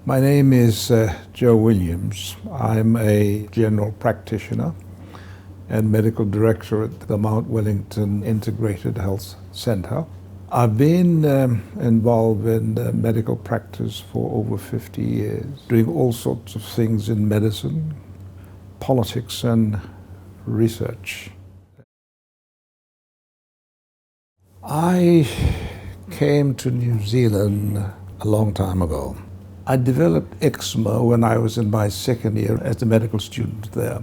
My name is Joe Williams. I'm a general practitioner and medical director at the Mount Wellington Integrated Health Center. I've been involved in medical practice for over 50 years, doing all sorts of things in medicine, politics, and research. I came to New Zealand a long time ago. I developed eczema when I was in my second year as a medical student there.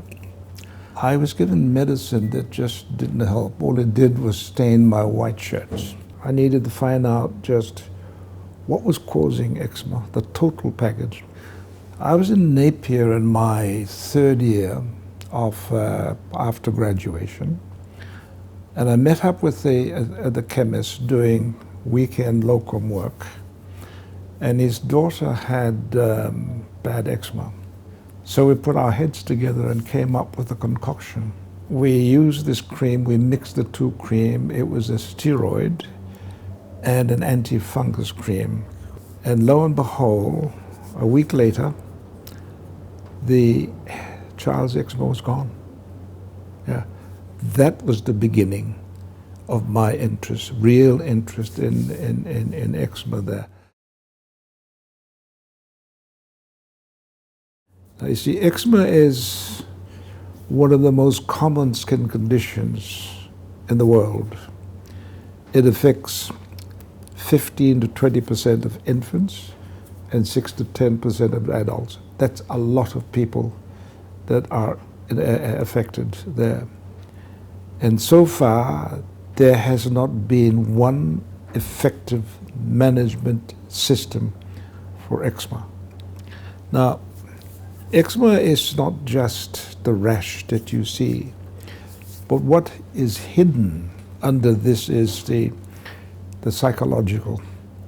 I was given medicine that just didn't help. All it did was stain my white shirts. I needed to find out just what was causing eczema, the total package. I was in Napier in my third year of after graduation, and I met up with the chemist doing weekend locum work, and his daughter had bad eczema. So we put our heads together and came up with a concoction. We used this cream, we mixed the two cream. It was a steroid and an anti-fungus cream. And lo and behold, a week later, the child's eczema was gone. Yeah. That was the beginning of my interest, real interest in eczema there. Now, you see, eczema is one of the most common skin conditions in the world. It affects 15 to 20% of infants and 6 to 10% of adults. That's a lot of people that are affected there. And so far, there has not been one effective management system for eczema. Now, eczema is not just the rash that you see, but what is hidden under this is the psychological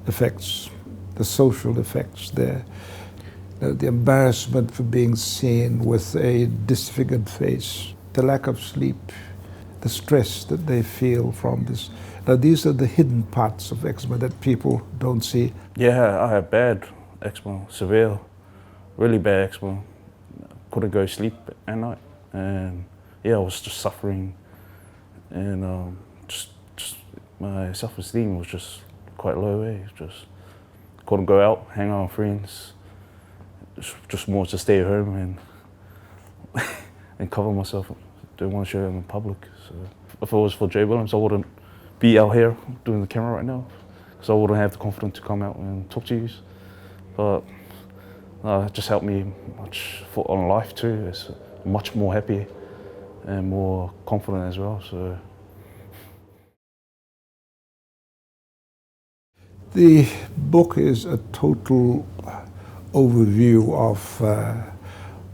effects, the social effects there, the embarrassment for being seen with a disfigured face, the lack of sleep, the stress that they feel from this. Now, these are the hidden parts of eczema that people don't see. Yeah, I had bad eczema, severe, really bad eczema. Couldn't go to sleep at night, and yeah, I was just suffering, and just my self-esteem was just quite low. Just couldn't go out, hang out with friends. Just more to stay at home and and cover myself. Don't want to show it in public. So if it was for Joe Williams, I wouldn't be out here doing the camera right now, because I wouldn't have the confidence to come out and talk to you. But it just helped me much on life too. It's much more happy and more confident as well. So the book is a total overview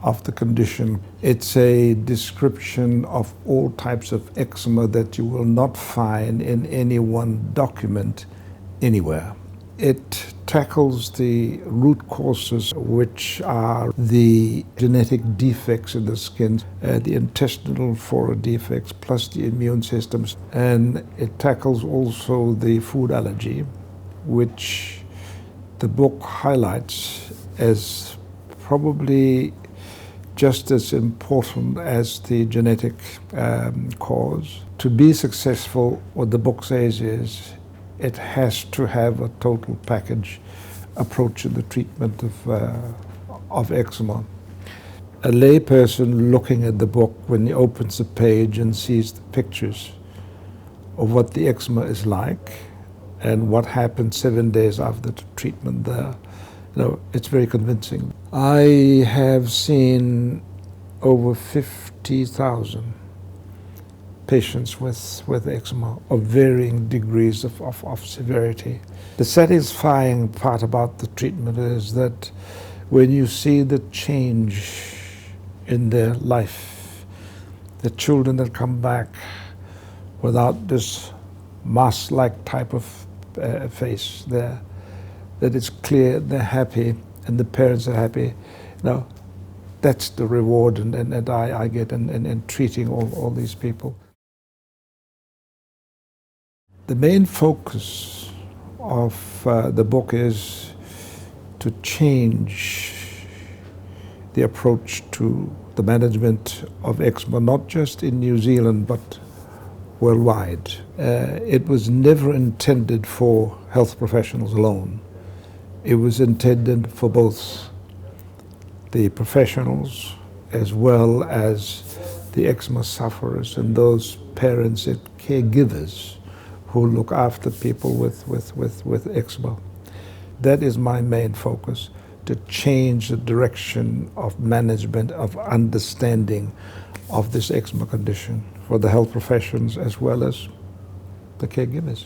of the condition. It's a description of all types of eczema that you will not find in any one document anywhere. It tackles the root causes, which are the genetic defects in the skin, the intestinal flora defects, plus the immune systems. And it tackles also the food allergy, which the book highlights as probably just as important as the genetic cause. To be successful, what the book says is, it has to have a total package approach in the treatment of eczema. A layperson looking at the book, when he opens the page and sees the pictures of what the eczema is like and what happens 7 days after the treatment there, it's very convincing. I have seen over 50,000 patients with eczema of varying degrees of severity. The satisfying part about the treatment is that when you see the change in their life, the children that come back without this mask-like type of face there, that it's clear they're happy and the parents are happy. That's the reward and I get in treating all these people. The main focus of the book is to change the approach to the management of eczema, not just in New Zealand, but worldwide. It was never intended for health professionals alone. It was intended for both the professionals as well as the eczema sufferers and those parents and caregivers who look after people with eczema. That is my main focus, to change the direction of management, of understanding of this eczema condition for the health professions as well as the caregivers.